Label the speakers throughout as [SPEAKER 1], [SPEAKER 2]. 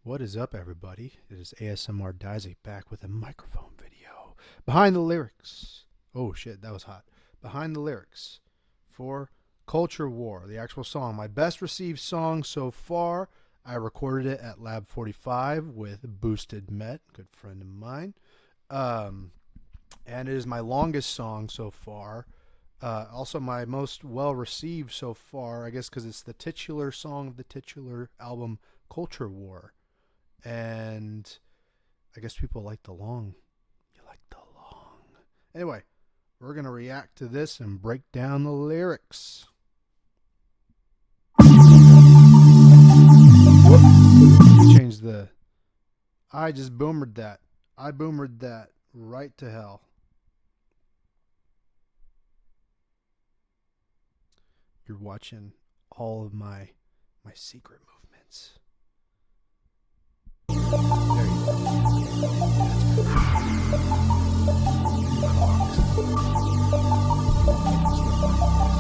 [SPEAKER 1] What is up, everybody? It is ASMR Dyzek back with a microphone video. Behind the lyrics. Oh shit, that was hot. Behind the lyrics for Culture War, the actual song. My best received song so far. I recorded it at Lab 45 with Boosted Met, good friend of mine. And it is my longest song so far. Also my most well received so far, I guess because it's the titular song of the titular album Culture War. And I guess people like the long. You like the long. Anyway, we're going to react to this and break down the lyrics. Whoop. Change the... I just boomered that. I boomered that right to hell. You're watching all of my secret movements. There you go.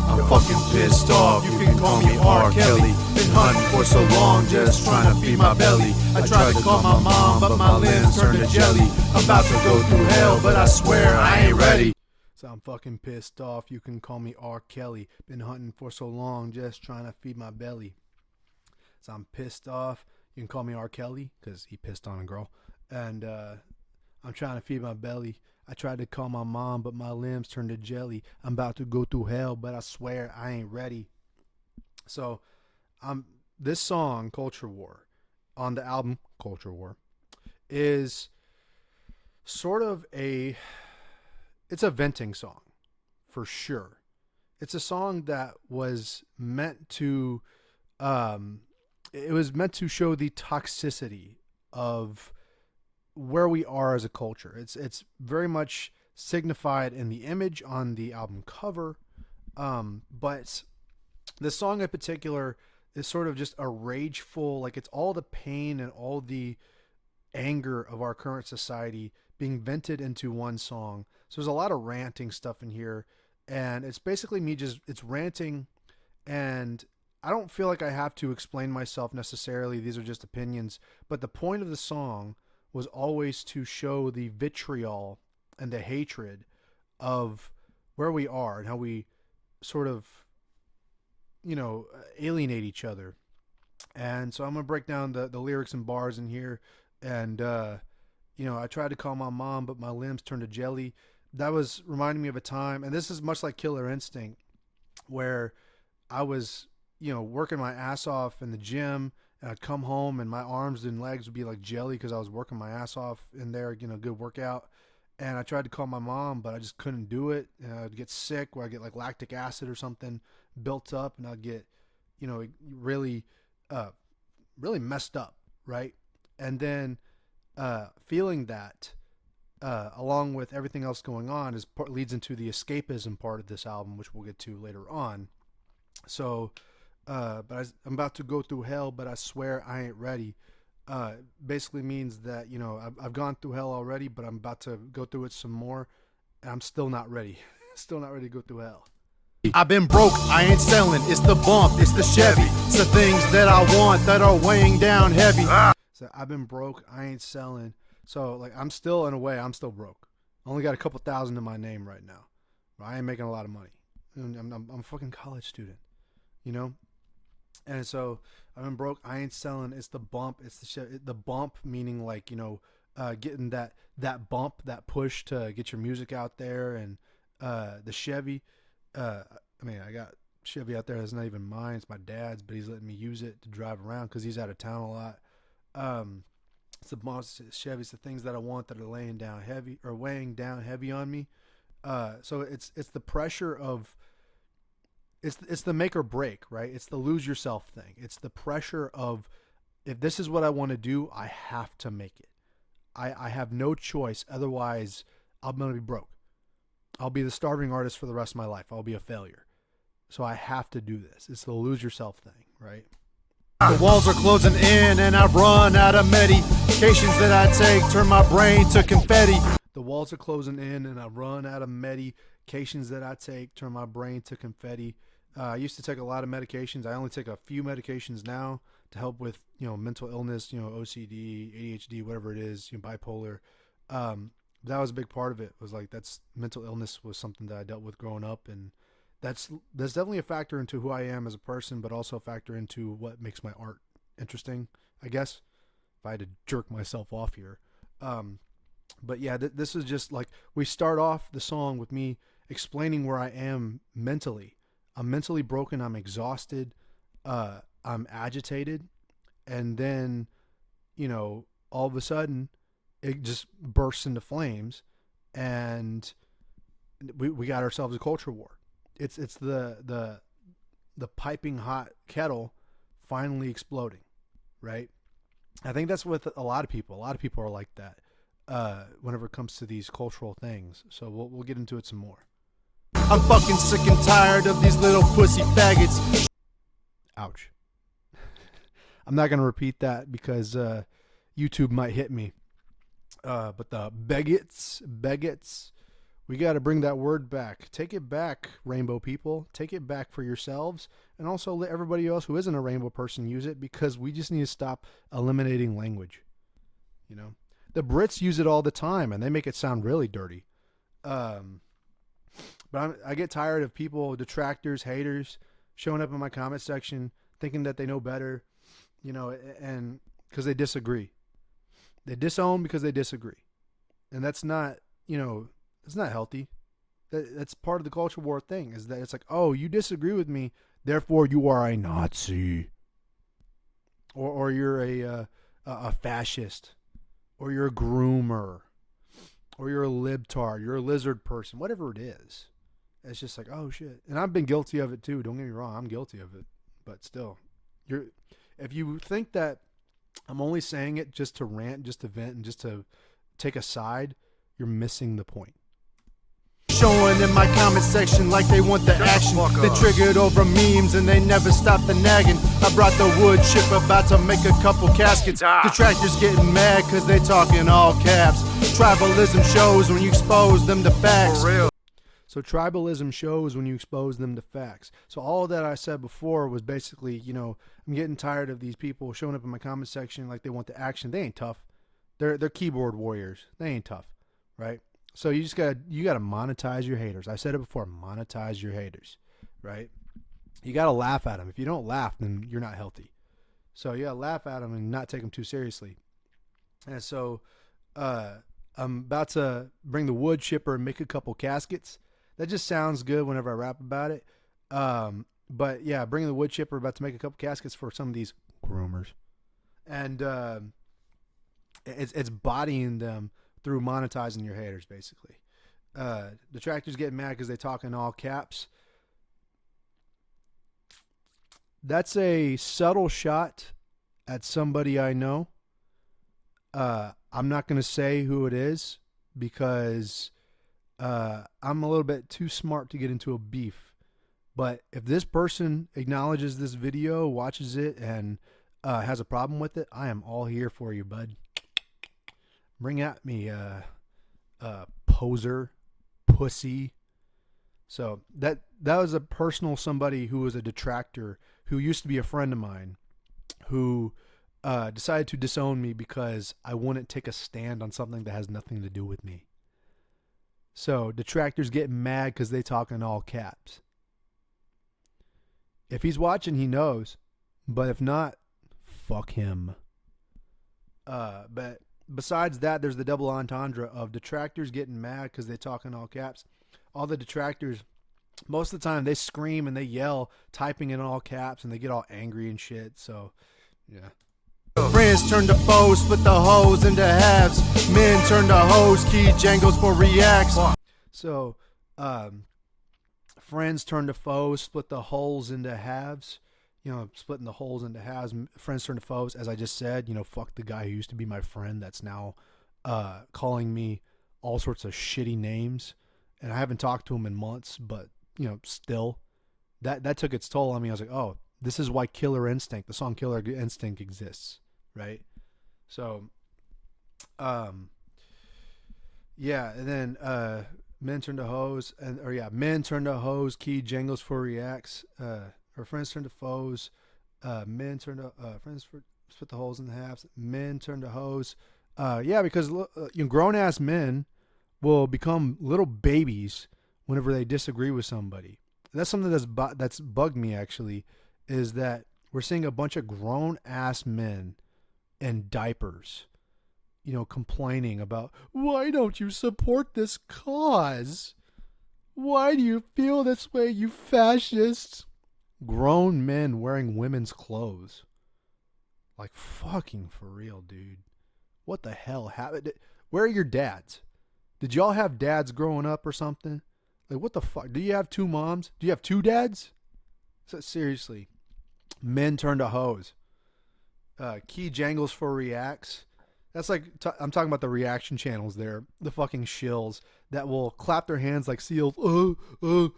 [SPEAKER 2] I'm fucking pissed off, you can call me R. Kelly. Been hunting for so long, just trying to feed my belly. I tried to call my mom, but my limbs turned to jelly. I'm about to go through hell, but I swear I ain't ready.
[SPEAKER 1] So I'm fucking pissed off, you can call me R. Kelly. Been hunting for so long, just trying to feed my belly. So I'm pissed off. You can call me R. Kelly, because he pissed on a girl. And I'm trying to feed my belly. I tried to call my mom, but my limbs turned to jelly. I'm about to go through hell, but I swear I ain't ready. So this song, Culture War, on the album Culture War, is sort of it's a venting song, for sure. It's a song that was meant to... it was meant to show the toxicity of where we are as a culture. It's very much signified in the image on the album cover, but the song in particular is sort of just a rageful, like it's all the pain and all the anger of our current society being vented into one song. So there's a lot of ranting stuff in here, and it's basically me it's ranting, and I don't feel like I have to explain myself necessarily. These are just opinions. But the point of the song was always to show the vitriol and the hatred of where we are and how we sort of, alienate each other. And so I'm going to break down the lyrics and bars in here. And, I tried to call my mom, but my limbs turned to jelly. That was reminding me of a time, and this is much like Killer Instinct, where I was... working my ass off in the gym, and I'd come home and my arms and legs would be like jelly because I was working my ass off in there, good workout. And I tried to call my mom, but I just couldn't do it. And I'd get sick, where I get like lactic acid or something built up, and I'd get, really, really messed up, right? And then feeling that, along with everything else going on, leads into the escapism part of this album, which we'll get to later on. So... but I'm about to go through hell, but I swear I ain't ready. Basically means that, I've gone through hell already, but I'm about to go through it some more, and I'm still not ready. Still not ready to go through hell.
[SPEAKER 2] I've been broke, I ain't selling. It's the bump, it's the Chevy. It's the things that I want that are weighing down heavy.
[SPEAKER 1] So I've been broke, I ain't selling. So, like, I'm still, in a way, I'm still broke. I only got a couple thousand in my name right now. I ain't making a lot of money. I'm a fucking college student, And so I've been broke. I ain't selling. It's the bump. It's the bump, meaning like, getting that bump, that push to get your music out there. And the Chevy, I got Chevy out there that's not even mine. It's my dad's, but he's letting me use it to drive around because he's out of town a lot. It's the bump, Chevy's the things that I want that are weighing down heavy on me. So it's the pressure of... It's the make or break, right? It's the lose yourself thing. It's the pressure of, if this is what I want to do, I have to make it. I have no choice. Otherwise, I'm going to be broke. I'll be the starving artist for the rest of my life. I'll be a failure. So I have to do this. It's the lose yourself thing, right?
[SPEAKER 2] The walls are closing in and I've run out of medications that I take turn my brain to confetti.
[SPEAKER 1] The walls are closing in and I run out of medications that I take turn my brain to confetti. I used to take a lot of medications. I only take a few medications now to help with, mental illness, OCD, ADHD, whatever it is, bipolar. That was a big part of it. Was like mental illness was something that I dealt with growing up, and that's definitely a factor into who I am as a person, but also a factor into what makes my art interesting, I guess. If I had to jerk myself off here. But yeah, this is just like, we start off the song with me explaining where I am mentally. I'm mentally broken. I'm exhausted. I'm agitated. And then, all of a sudden it just bursts into flames, and we got ourselves a culture war. It's the piping hot kettle finally exploding, right? I think that's with a lot of people. A lot of people are like that whenever it comes to these cultural things. So we'll get into it some more.
[SPEAKER 2] I'm fucking sick and tired of these little pussy faggots.
[SPEAKER 1] Ouch. I'm not going to repeat that because YouTube might hit me. But the beggets, we got to bring that word back. Take it back, rainbow people. Take it back for yourselves, and also let everybody else who isn't a rainbow person use it, because we just need to stop eliminating language. The Brits use it all the time, and they make it sound really dirty. But I get tired of people, detractors, haters, showing up in my comment section thinking that they know better, and because they disagree. They disown because they disagree. And that's not, it's not healthy. That's part of the culture war thing, is that it's like, oh, you disagree with me, therefore you are a Nazi. Or you're a fascist. Or you're a groomer. Or you're a libtard. You're a lizard person. Whatever it is. It's just like, oh, shit. And I've been guilty of it, too. Don't get me wrong. I'm guilty of it. But still, if you think that I'm only saying it just to rant, just to vent, and just to take a side, you're missing the point.
[SPEAKER 2] Showing in my comment section like they want the action. They triggered over memes and they never stop the nagging. I brought the wood chip, about to make a couple caskets. Detractors getting mad cause they talking all caps. Tribalism shows when you expose them to facts. For real.
[SPEAKER 1] So tribalism shows when you expose them to facts. So all that I said before was basically, I'm getting tired of these people showing up in my comment section like they want the action. They ain't tough. They're keyboard warriors. They ain't tough, right? So you gotta monetize your haters. I said it before, monetize your haters, right? You gotta laugh at them. If you don't laugh, then you're not healthy. So you gotta laugh at them and not take them too seriously. And so I'm about to bring the wood chipper and make a couple caskets. That just sounds good whenever I rap about it. But yeah, bringing the wood chipper, about to make a couple caskets for some of these groomers. And it's bodying them through monetizing your haters, basically. Detractors getting mad because they talk in all caps. That's a subtle shot at somebody I know. I'm not going to say who it is because I'm a little bit too smart to get into a beef. But if this person acknowledges this video, watches it, and has a problem with it, I am all here for you, bud. Bring at me, poser, pussy. So that was a personal somebody who was a detractor, who used to be a friend of mine, who decided to disown me because I wouldn't take a stand on something that has nothing to do with me. So detractors get mad because they talk in all caps. If he's watching, he knows. But if not, fuck him. But besides that, there's the double entendre of detractors getting mad because they talk in all caps. All the detractors, most of the time, they scream and they yell, typing in all caps, and they get all angry and shit. So, yeah.
[SPEAKER 2] Friends turn to foes, split the hoes into halves. Men turn to hoes, key jangles for reacts.
[SPEAKER 1] So, friends turn to foes, split the holes into halves. Splitting the holes into halves. Friends turn to foes, as I just said. Fuck the guy who used to be my friend that's now calling me all sorts of shitty names. And I haven't talked to him in months, but, still. That took its toll on me. I was like, oh, this is why Killer Instinct, the song Killer Instinct exists, right? So, yeah, and then men turn to hoes, men turn to hoes, key jangles for reacts, or friends turn to foes, Men turn to friends for split the holes in the halves. Men turn to hoes. Yeah, because grown ass men will become little babies whenever they disagree with somebody. That's something that's bugged me actually, is that we're seeing a bunch of grown ass men in diapers, complaining about, why don't you support this cause? Why do you feel this way, you fascists? Grown men wearing women's clothes. Like, fucking for real, dude. What the hell happened? Where are your dads? Did y'all have dads growing up or something? Like, what the fuck? Do you have two moms? Do you have two dads? So, seriously. Men turn to hoes. Key jangles for reacts. That's like, I'm talking about the reaction channels there. The fucking shills that will clap their hands like seals. To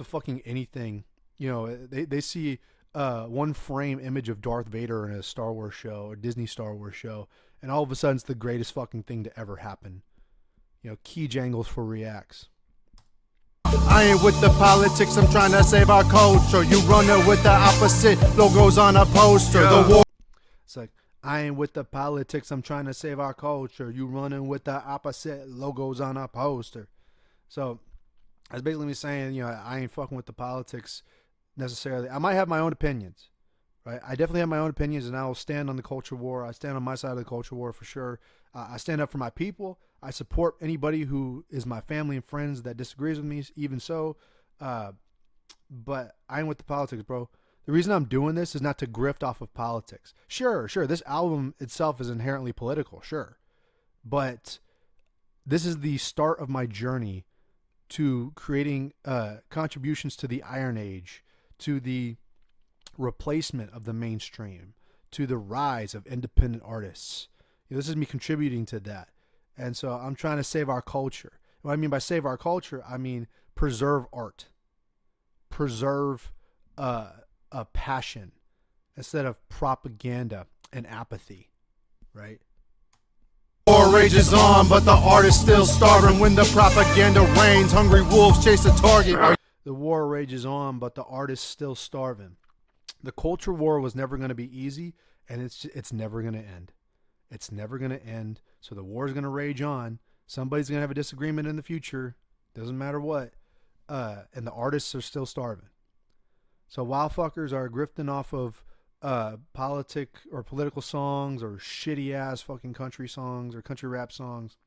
[SPEAKER 1] fucking anything. They see one frame image of Darth Vader in a Star Wars show or Disney Star Wars show, and all of a sudden it's the greatest fucking thing to ever happen. Key jangles for reacts.
[SPEAKER 2] I ain't with the politics, I'm trying to save our culture. You running with the opposite, logos on a poster.
[SPEAKER 1] Yeah.
[SPEAKER 2] The war.
[SPEAKER 1] It's like, I ain't with the politics, I'm trying to save our culture. You running with the opposite, logos on a poster. So that's basically me saying, I ain't fucking with the politics necessarily. I might have my own opinions, right? I definitely have my own opinions, and I will stand on the culture war. I stand on my side of the culture war for sure. I stand up for my people. I support anybody who is my family and friends that disagrees with me, even so. But I ain't with the politics, bro. The reason I'm doing this is not to grift off of politics. Sure. This album itself is inherently political, sure. But this is the start of my journey to creating contributions to the Iron Age, to the replacement of the mainstream, to the rise of independent artists. This is me contributing to that. And so I'm trying to save our culture. What I mean by save our culture, I mean preserve art. Preserve a passion instead of propaganda and apathy, right?
[SPEAKER 2] War rages on, but the artist's still starving. When the propaganda reigns, hungry wolves chase a target.
[SPEAKER 1] The war rages on, but the artist's still starving. The culture war was never going to be easy, and it's never going to end. It's never going to end. So the war is going to rage on. Somebody's going to have a disagreement in the future. Doesn't matter what. And the artists are still starving. So while fuckers are grifting off of political songs or shitty ass fucking country songs or country rap songs,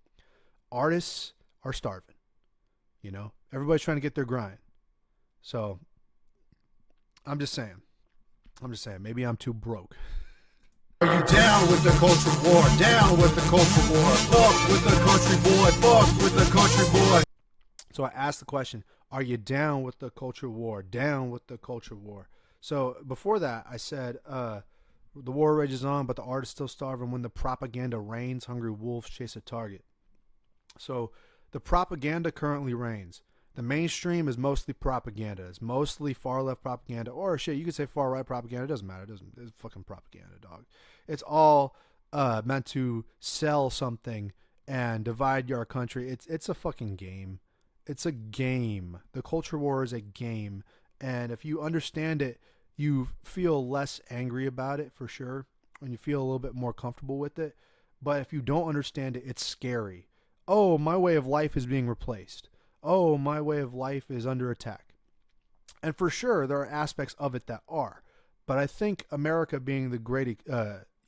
[SPEAKER 1] artists are starving. Everybody's trying to get their grind. So I'm just saying. Maybe I'm too broke.
[SPEAKER 2] Are you down with the culture war? Down with the culture war. Fuck with the country boy. Fuck with the country boy.
[SPEAKER 1] So I asked the question, are you down with the culture war? Down with the culture war. So before that, I said, the war rages on, but the artist's still starving. When the propaganda reigns, hungry wolves chase a target. So the propaganda currently reigns. The mainstream is mostly propaganda. It's mostly far left propaganda, or shit, you could say far right propaganda. It doesn't matter. It's fucking propaganda, dog. It's all meant to sell something and divide your country. It's a fucking game. It's a game. The culture war is a game, and if you understand it, you feel less angry about it for sure, and you feel a little bit more comfortable with it. But if you don't understand it, it's scary. Oh, my way of life is being replaced. Oh, my way of life is under attack. And for sure, there are aspects of it that are. But I think America being the great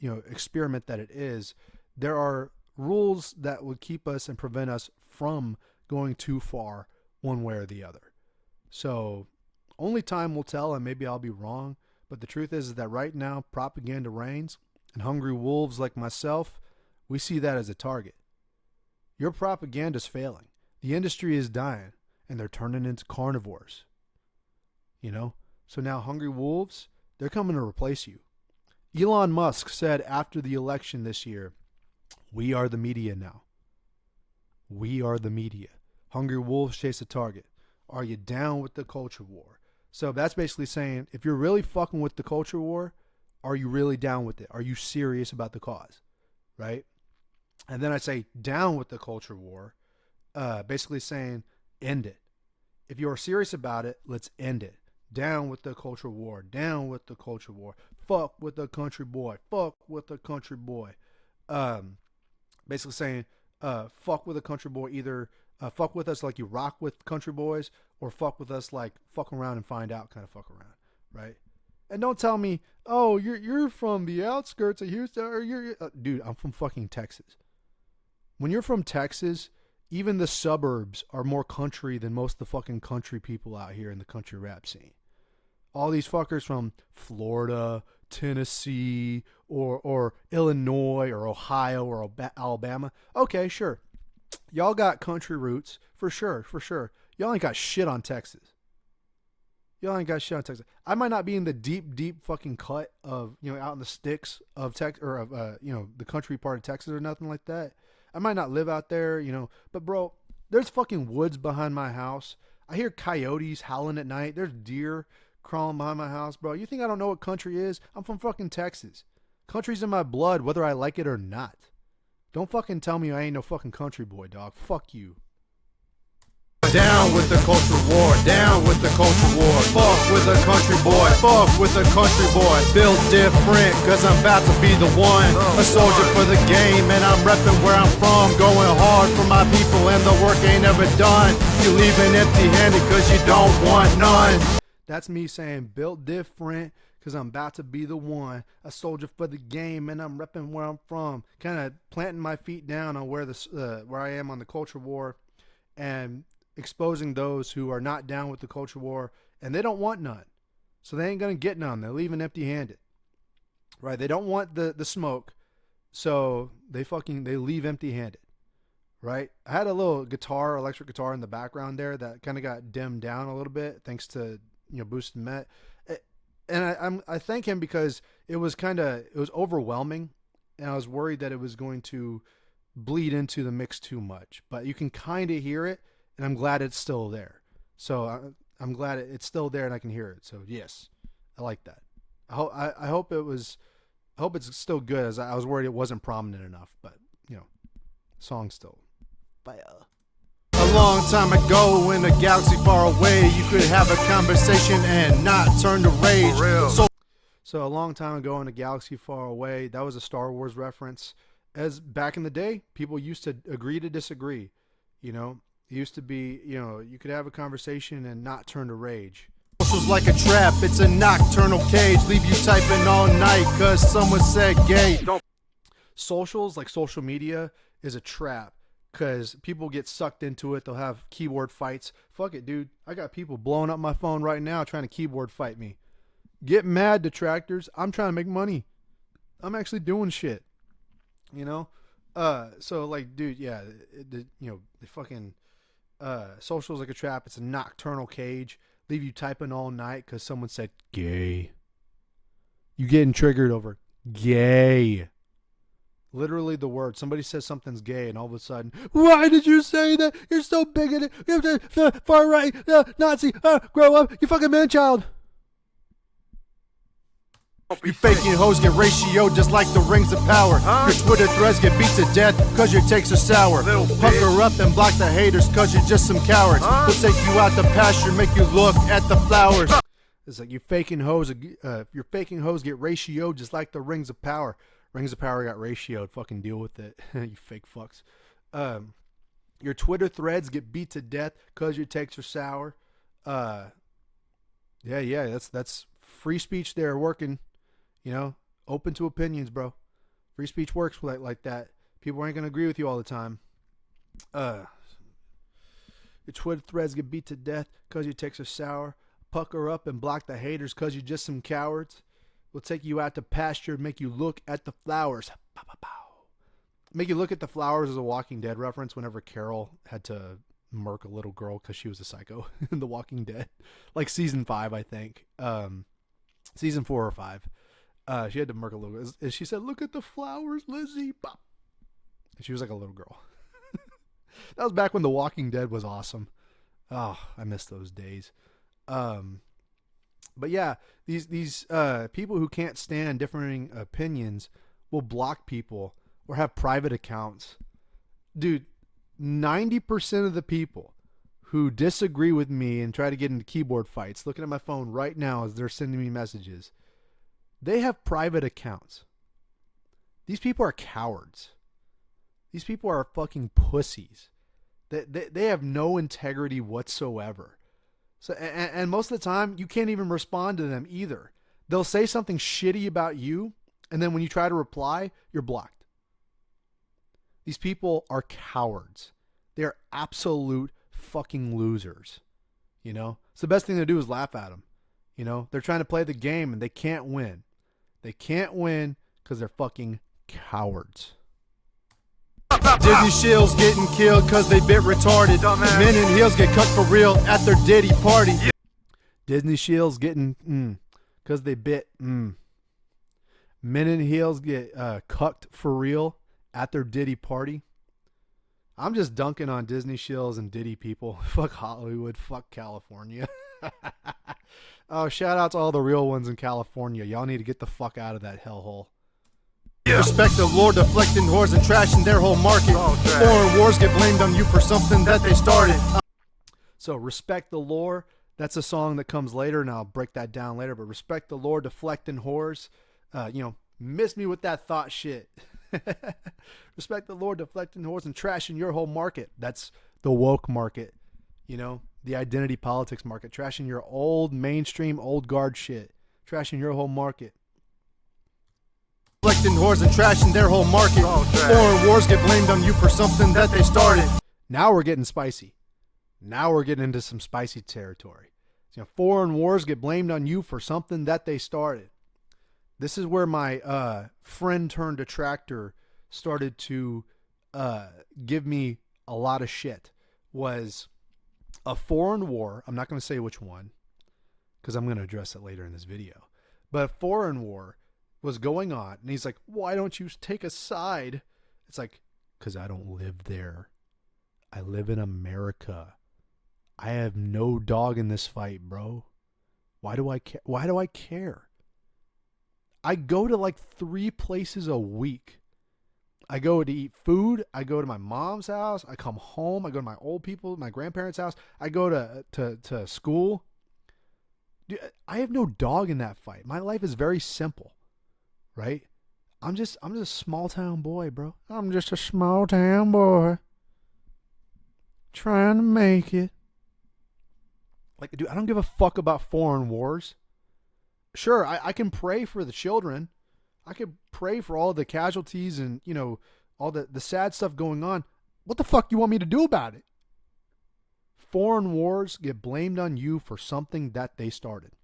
[SPEAKER 1] experiment that it is, there are rules that would keep us and prevent us from going too far one way or the other. So only time will tell, and maybe I'll be wrong. But the truth is that right now, propaganda reigns, and hungry wolves like myself, we see that as a target. Your propaganda's failing. The industry is dying, and they're turning into carnivores. So now hungry wolves, they're coming to replace you. Elon Musk said after the election this year, we are the media now. We are the media. Hungry wolves chase a target. Are you down with the culture war? So that's basically saying, if you're really fucking with the culture war, are you really down with it? Are you serious about the cause? Right? And then I say down with the culture war, basically saying end it. If you're serious about it, let's end it. Down with the culture war. Down with the culture war. Fuck with the country boy. Fuck with the country boy. Um, Basically saying, fuck with a country boy. Either fuck with us like you rock with country boys, or fuck with us like fuck around and find out kind of fuck around, right? And don't tell me, oh, you're from the outskirts of Houston, or you're dude, I'm from fucking Texas. When you're from Texas, even the suburbs are more country than most of the fucking country people out here in the country rap scene. All these fuckers from Florida, Tennessee, or Illinois, or Ohio, or Alabama. Okay, sure. Y'all got country roots, for sure, for sure. Y'all ain't got shit on Texas. Y'all ain't got shit on Texas. I might not be in the deep fucking cut of, out in the sticks of Texas, or of, the country part of Texas or nothing like that. I might not live out there, but bro, there's fucking woods behind my house. I hear coyotes howling at night. There's deer crawling behind my house, bro. You think I don't know what country is? I'm from fucking Texas. Country's in my blood, whether I like it or not. Don't fucking tell me I ain't no fucking country boy, dog. Fuck you.
[SPEAKER 2] Down with the culture war, down with the culture war. Fuck with a country boy, fuck with a country boy. Built different, cause I'm about to be the one. A soldier for the game, and I'm repping where I'm from. Going hard for my people, and the work ain't ever done. You leaving empty handed, cause you don't want none.
[SPEAKER 1] That's me saying built different, cause I'm about to be the one. A soldier for the game, and I'm repping where I'm from. Kind of planting my feet down on where I am on the culture war, and exposing those who are not down with the culture war, and they don't want none. So they ain't gonna get none. They're leaving empty-handed. Right? They don't want the smoke, so they leave empty-handed. Right? I had a little electric guitar in the background there that kind of got dimmed down a little bit thanks to Boosted Met. And I thank him because it was overwhelming, and I was worried that it was going to bleed into the mix too much. But you can kind of hear it, and I'm glad it's still there. So I'm glad it's still there and I can hear it. So yes, I like that. I hope it's still good, as I was worried it wasn't prominent enough. But song's still fire.
[SPEAKER 2] A long time ago, in a galaxy far away, you could have a conversation and not turn to rage.
[SPEAKER 1] So a long time ago, in a galaxy far away, that was a Star Wars reference. As back in the day, people used to agree to disagree. It used to be, you could have a conversation and not turn to rage.
[SPEAKER 2] Social's like a trap, it's a nocturnal cage. Leave you typing all night cause someone said gay.
[SPEAKER 1] Socials, like social media, is a trap because people get sucked into it. They'll have keyboard fights. Fuck it, dude. I got people blowing up my phone right now trying to keyboard fight me. Get mad, detractors. I'm trying to make money. I'm actually doing shit. So like, dude, yeah, the fucking social's like a trap. It's a nocturnal cage. Leave you typing all night because someone said gay. You getting triggered over gay. Literally the word. Somebody says something's gay, and all of a sudden, why did you say that? You're so bigoted. You're the far right, Nazi. Grow up, you fucking man child.
[SPEAKER 2] You faking hoes get ratioed just like the rings of power. Your Twitter threads get beat to death cause your takes are sour. Pucker up and block the haters cause you're just some cowards. We'll take you out the pasture, make you look at the flowers.
[SPEAKER 1] It's like you faking hoes your faking hoes get ratioed just like the rings of power. Rings of power got ratioed. Fucking deal with it. You fake fucks. Your Twitter threads get beat to death cause your takes are sour. Yeah, that's free speech there working. Open to opinions, bro. Free speech works like that. People ain't gonna agree with you all the time. Your Twitter threads get beat to death cause your takes are sour. Pucker up and block the haters cause you're just some cowards. We'll take you out to pasture and make you look at the flowers. Pow, pow, pow. Make you look at the flowers is a Walking Dead reference whenever Carol had to murk a little girl because she was a psycho in The Walking Dead. Like season 5, I think. Season 4 or 5. She had to murk a little girl. And she said, look at the flowers, Lizzie. Bop. And she was like a little girl. That was back when The Walking Dead was awesome. Oh, I miss those days. But yeah, these people who can't stand differing opinions will block people or have private accounts. Dude, 90% of the people who disagree with me and try to get into keyboard fights, looking at my phone right now as they're sending me messages, they have private accounts. These people are cowards. These people are fucking pussies. They have no integrity whatsoever. So, and most of the time, you can't even respond to them either. They'll say something shitty about you, and then when you try to reply, you're blocked. These people are cowards. They are absolute fucking losers. You know? So the best thing to do is laugh at them. You know? They're trying to play the game, and they can't win. They can't win because they're fucking cowards.
[SPEAKER 2] Disney shills getting killed cause they bit retarded. Men in heels get cut for real at their Diddy party.
[SPEAKER 1] Disney shills getting cause they bit Men in heels get cucked for real at their Diddy party. I'm just dunking on Disney shills and Diddy people. Fuck Hollywood. Fuck California. Oh, shout out to all the real ones in California. Y'all need to get the fuck out of that hellhole.
[SPEAKER 2] Yeah. Respect the Lord, deflecting whores and trashing their whole market. Foreign wars get blamed on you for something that they started.
[SPEAKER 1] So respect the lore. That's a song that comes later, and I'll break that down later. But respect the Lord, deflecting whores. Miss me with that thought shit. Respect the Lord, deflecting whores and trashing your whole market. That's the woke market. You know, the identity politics market. Trashing your old mainstream, old guard shit. Trashing your whole market.
[SPEAKER 2] Reflecting whores and trashing their whole market. Foreign wars get blamed on you for something that they started.
[SPEAKER 1] Now we're getting spicy. Now we're getting into some spicy territory. Foreign wars get blamed on you for something that they started. This is where my friend turned detractor started to give me a lot of shit. Was a foreign war. I'm not going to say which one because I'm going to address it later in this video. But a foreign war was going on, and he's like, why don't you take a side? It's like, because I don't live there. I live in America. I have no dog in this fight, bro. Why do I care? Why do I care? I go to like 3 places a week. I go to eat food. I go to my mom's house. I come home. I go to my old people, my grandparents' house. I go to school. Dude, I have no dog in that fight. My life is very simple. Right? I'm just a small town boy, bro. I'm just a small town boy trying to make it. Like, dude, I don't give a fuck about foreign wars. Sure, I can pray for the children. I could pray for all the casualties and, all the sad stuff going on. What the fuck you want me to do about it? Foreign wars get blamed on you for something that they started.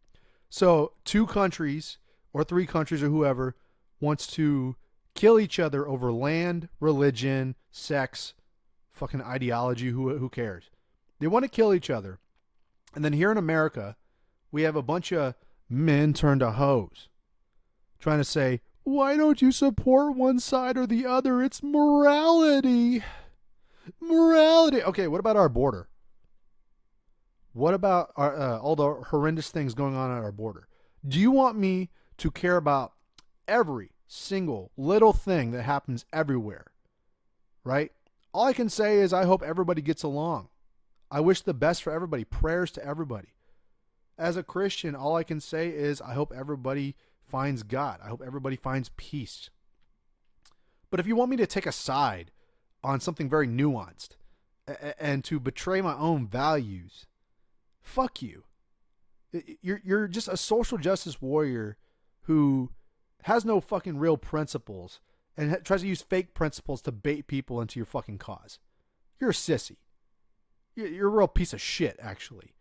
[SPEAKER 1] So 2 countries or 3 countries or whoever wants to kill each other over land, religion, sex, fucking ideology, who cares? They want to kill each other. And then here in America, we have a bunch of men turned to hoes trying to say, why don't you support one side or the other? It's morality. Morality. Okay, what about our border? What about all the horrendous things going on at our border? Do you want me to care about every single little thing that happens everywhere? Right? All I can say is I hope everybody gets along. I wish the best for everybody. Prayers to everybody. As a Christian, all I can say is I hope everybody finds God. I hope everybody finds peace. But if you want me to take a side on something very nuanced and to betray my own values, fuck you. You're just a social justice warrior who has no fucking real principles and tries to use fake principles to bait people into your fucking cause. You're a sissy. You're a real piece of shit, actually.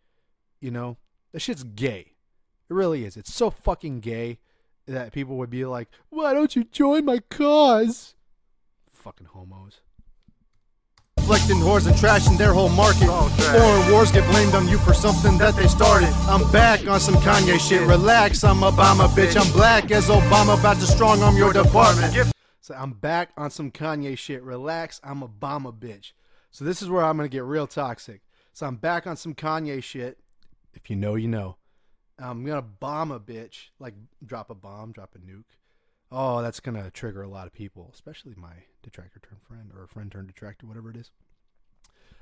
[SPEAKER 1] That shit's gay. It really is. It's so fucking gay that people would be like, why don't you join my cause? Fucking homos.
[SPEAKER 2] Reflecting whores and trashing their whole market. Foreign wars get blamed on you for something that they started. I'm back on some Kanye shit. Relax, I'm Obama, bitch. I'm black as Obama, about to strong arm your department.
[SPEAKER 1] So I'm back on some Kanye shit. Relax, I'm Obama, bitch. So this is where I'm going to get real toxic. So I'm back on some Kanye shit. If you know, you know. I'm going to bomb a bitch. Like, drop a bomb, drop a nuke. Oh, that's going to trigger a lot of people, especially my detractor turned friend or friend turned detractor, whatever it is.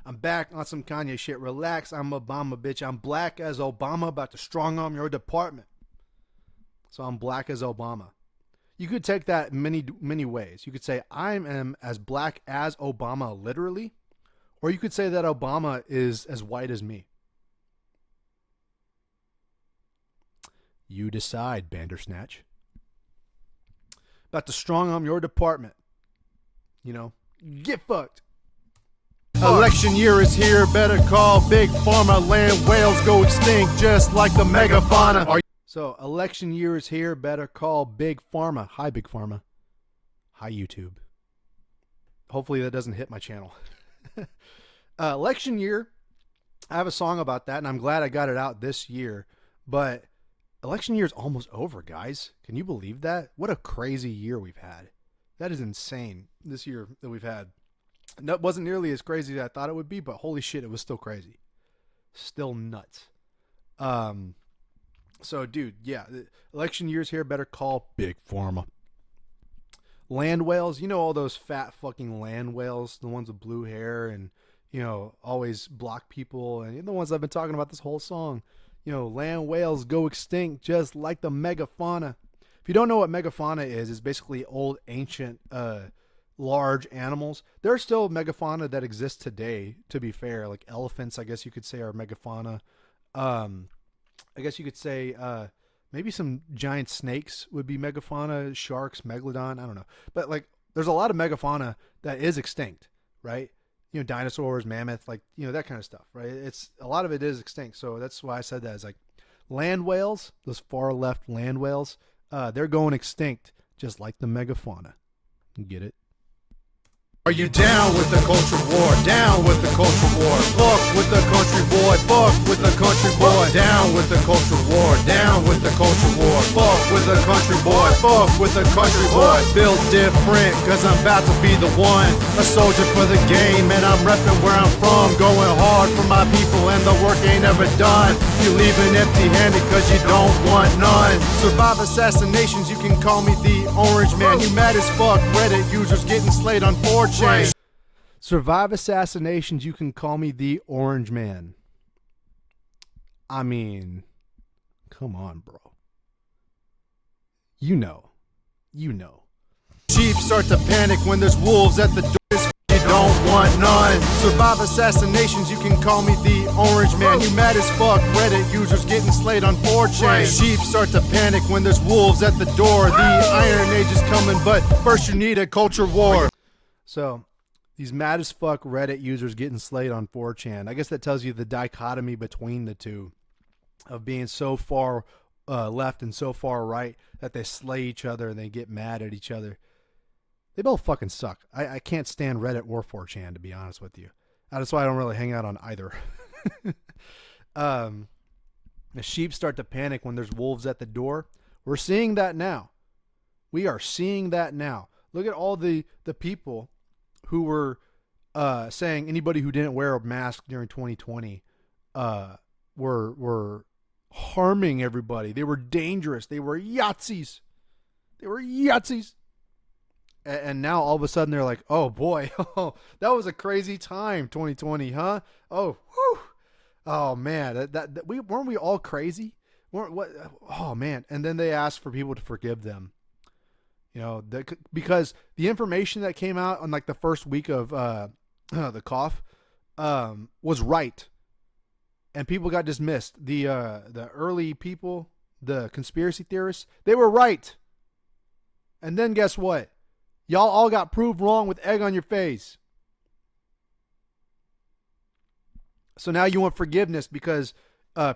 [SPEAKER 1] I'm back on some Kanye shit. Relax, I'm Obama, bitch. I'm black as Obama, about to strong arm your department. So I'm black as Obama. You could take that many ways. You could say I am as black as Obama, literally, or you could say that Obama is as white as me. You decide, Bandersnatch. About to strong arm your department. You know, get fucked.
[SPEAKER 2] Election year is here, better call Big Pharma. Land whales go extinct just like the megafauna.
[SPEAKER 1] So, election year is here, better call Big Pharma. Hi, Big Pharma. Hi, YouTube. Hopefully that doesn't hit my channel. Election year, I have a song about that, and I'm glad I got it out this year. But election year is almost over, guys. Can you believe that? What a crazy year we've had. That is insane, this year that we've had. That wasn't nearly as crazy as I thought it would be, but holy shit, it was still crazy. Still nuts. So, dude, yeah, the election year's here, better call Big Pharma. Land whales, you know all those fat fucking land whales, the ones with blue hair and, you know, always block people, and the ones I've been talking about this whole song. You know, land whales go extinct just like the megafauna. If you don't know what megafauna is, it's basically old, ancient, large animals. There are still megafauna that exist today, to be fair. Like elephants, I guess you could say, are megafauna. I guess you could say maybe some giant snakes would be megafauna, sharks, megalodon, I don't know. But like there's a lot of megafauna that is extinct, right? You know, dinosaurs, mammoth, like, you know, that kind of stuff, right? It's a lot of it is extinct. So that's why I said that. It's like land whales, those far left land whales, they're going extinct just like the megafauna. You get it?
[SPEAKER 2] Are you down with the culture war? Down with the culture war. Fuck with the country boy. Fuck with the country boy. Down with the culture war. Down with the culture war. Fuck with the country boy. Fuck with the country boy. Built different, cause I'm about to be the one. A soldier for the game, and I'm repping where I'm from. Going hard for my people, and the work ain't ever done. You leaving empty-handed cause you don't want none. Survive assassinations, you can call me the Orange Man. You mad as fuck, Reddit users getting slayed on 4chan.
[SPEAKER 1] Survive assassinations, you can call me the Orange Man. I mean, come on, bro. You know.
[SPEAKER 2] Sheep start to panic when there's wolves at the door. You don't want none. Survive assassinations, you can call me the Orange Man. You mad as fuck, Reddit users getting slayed on 4chan. Sheep start to panic when there's wolves at the door. The Iron Age is coming, but first you need a culture war.
[SPEAKER 1] So, these mad as fuck Reddit users getting slayed on 4chan. I guess that tells you the dichotomy between the two of being so far left and so far right that they slay each other and they get mad at each other. They both fucking suck. I can't stand Reddit or 4chan, to be honest with you. That's why I don't really hang out on either. The sheep start to panic when there's wolves at the door. We're seeing that now. We are seeing that now. Look at all the people who were saying anybody who didn't wear a mask during 2020 were harming everybody. They were dangerous. They were Yahtzees. And now all of a sudden they're like, oh boy, that was a crazy time, 2020, huh? Oh, whew. Oh man, weren't we all crazy? Oh man. And then they asked for people to forgive them. You know, because the information that came out on like the first week of the cough was right, and people got dismissed. The early people, the conspiracy theorists, they were right. And then guess what? Y'all all got proved wrong with egg on your face. So now you want forgiveness because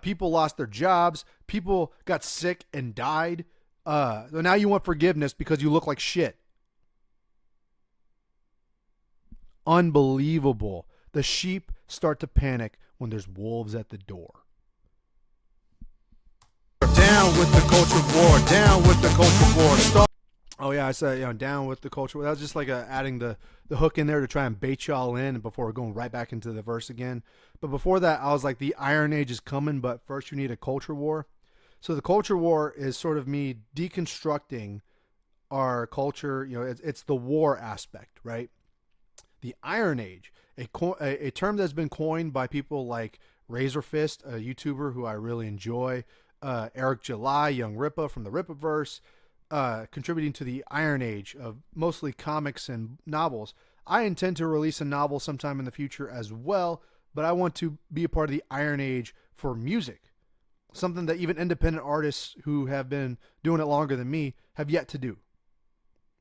[SPEAKER 1] people lost their jobs, people got sick and died. So now you want forgiveness because you look like shit. Unbelievable. The sheep start to panic when there's wolves at the door.
[SPEAKER 2] Down with the culture war. Down with the culture war.
[SPEAKER 1] Oh yeah, I said, you know, down with the culture war. That was just like adding the hook in there to try and bait y'all in before going right back into the verse again. But before that, I was like, the Iron Age is coming, but first you need a culture war. So the culture war is sort of me deconstructing our culture. You know, it's the war aspect, right? the Iron Age, a term that's been coined by people like Razor Fist, a YouTuber who I really enjoy, Eric July, Young Rippa from the Rippaverse, contributing to the Iron Age of mostly comics and novels. I intend to release a novel sometime in the future as well, but I want to be a part of the Iron Age for music. Something that even independent artists who have been doing it longer than me have yet to do.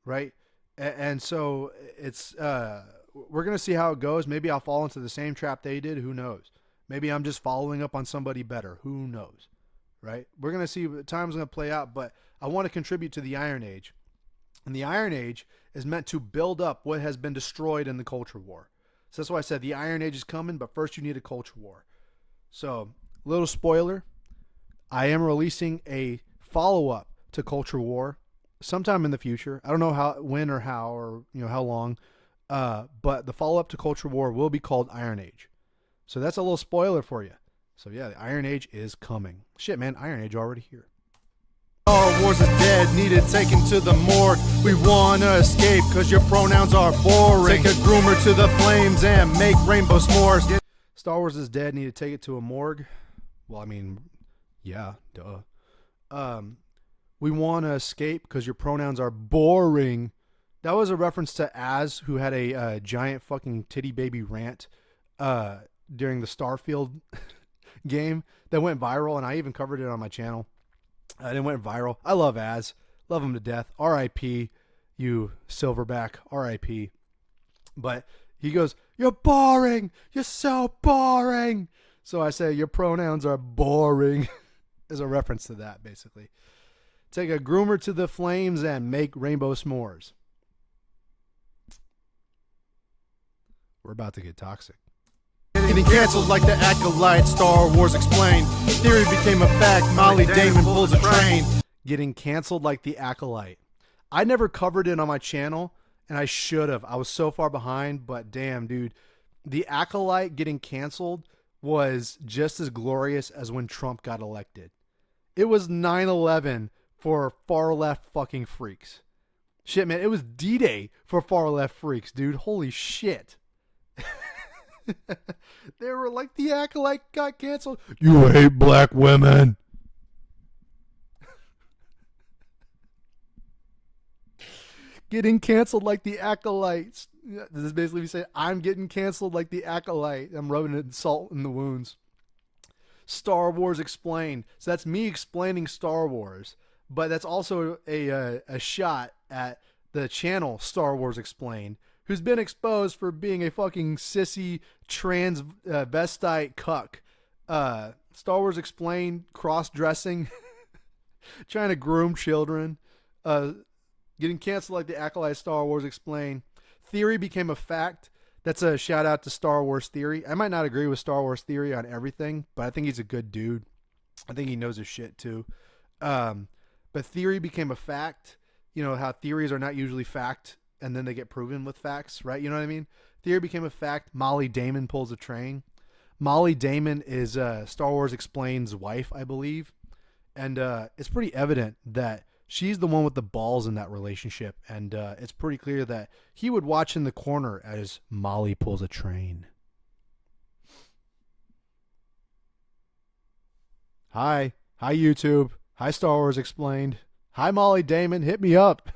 [SPEAKER 1] Right? And so it's, we're going to see how it goes. Maybe I'll fall into the same trap they did. Who knows? Maybe I'm just following up on somebody better. Who knows? Right? We're going to see what time's going to play out, but I want to contribute to the Iron Age. And the Iron Age is meant to build up what has been destroyed in the culture war. So that's why I said the Iron Age is coming, but first you need a culture war. So, little spoiler, I am releasing a follow-up to Culture War sometime in the future. I don't know how, when or how, or how long, but the follow-up to Culture War will be called Iron Age. So that's a little spoiler for you. So yeah, the Iron Age is coming. Shit, man, Iron Age already here.
[SPEAKER 2] Star Wars is dead, needed taken to the morgue. We wanna escape cause your pronouns are boring. Take a groomer to the flames and make rainbow s'mores.
[SPEAKER 1] Star Wars is dead, need to take it to a morgue. Well, I mean, yeah, duh. We wanna escape cause your pronouns are boring. That was a reference to Az, who had a giant fucking titty baby rant during the Starfield game that went viral, and I even covered it on my channel. It went viral. I love Az. Love him to death. R.I.P. You silverback. R.I.P. But he goes, "You're boring. You're so boring." So I say, "Your pronouns are boring." As a reference to that, basically. Take a groomer to the flames and make rainbow s'mores. We're about to get toxic.
[SPEAKER 2] Getting canceled like the Acolyte, Star Wars explained. Theory became a fact, Molly Damon pulls a train.
[SPEAKER 1] Getting canceled like the Acolyte. I never covered it on my channel, and I should have. I was so far behind, but damn, dude. The Acolyte getting canceled was just as glorious as when Trump got elected. It was 9/11 for far left fucking freaks. Shit, man, it was D-Day for far left freaks, dude. Holy shit. They were like, the Acolyte got canceled. You hate black women. Getting canceled like the Acolytes. This is basically me saying, I'm getting canceled like the Acolyte. I'm rubbing salt in the wounds. Star Wars explained. So that's me explaining Star Wars. But that's also a shot at the channel Star Wars Explained, who's been exposed for being a fucking sissy transvestite cuck. Star Wars Explained, cross-dressing, trying to groom children, getting canceled like the Acolyte. Star Wars Explained. Theory became a fact. That's a shout out to Star Wars Theory. I might not agree with Star Wars Theory on everything, but I think he's a good dude. I think he knows his shit too. But Theory became a fact. You know how theories are not usually fact, and then they get proven with facts, right? You know what I mean? Theory became a fact. Molly Damon pulls a train. Molly Damon is Star Wars Explained's wife, I believe. And it's pretty evident that she's the one with the balls in that relationship. And it's pretty clear that he would watch in the corner as Molly pulls a train. Hi. Hi, YouTube. Hi, Star Wars Explained. Hi, Molly Damon. Hit me up.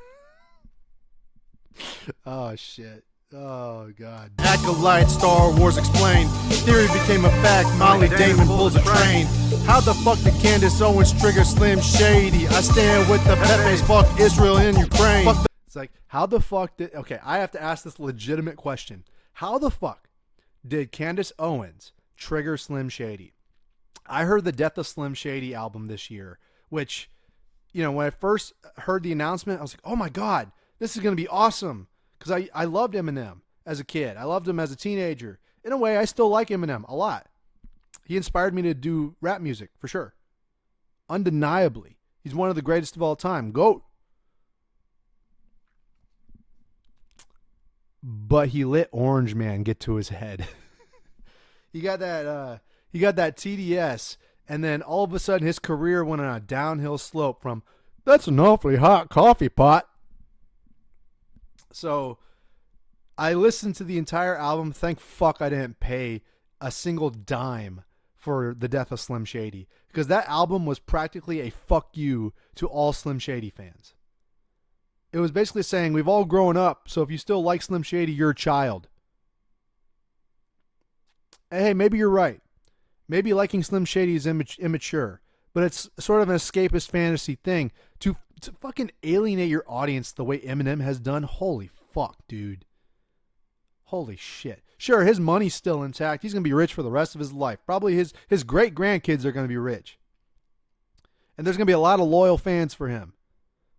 [SPEAKER 1] Oh, shit. Oh, God.
[SPEAKER 2] Acolyte, Star Wars Explained. Theory became a fact, Molly Damon pulls a train. How the fuck did Candace Owens trigger Slim Shady? I stand with the Pepe's, fuck Israel and Ukraine.
[SPEAKER 1] It's like, how the fuck did... Okay, I have to ask this legitimate question. How the fuck did Candace Owens trigger Slim Shady? I heard the Death of Slim Shady album this year, which, you know, when I first heard the announcement, I was like, oh my God, this is going to be awesome. Because I loved Eminem as a kid. I loved him as a teenager. In a way, I still like Eminem a lot. He inspired me to do rap music, for sure. Undeniably. He's one of the greatest of all time. GOAT. But he let Orange Man get to his head. He got that TDS, and then all of a sudden his career went on a downhill slope from, that's an awfully hot coffee pot. So I listened to the entire album. Thank fuck I didn't pay a single dime for the death of Slim Shady, because that album was practically a fuck you to all Slim Shady fans. It was basically saying, we've all grown up, so if you still like Slim Shady, you're a child. Hey, maybe you're right. Maybe liking Slim Shady is immature, but it's sort of an escapist fantasy thing to fucking alienate your audience the way Eminem has done. Holy fuck, dude. Holy shit. Sure, his money's still intact. He's going to be rich for the rest of his life. Probably his great-grandkids are going to be rich. And there's going to be a lot of loyal fans for him.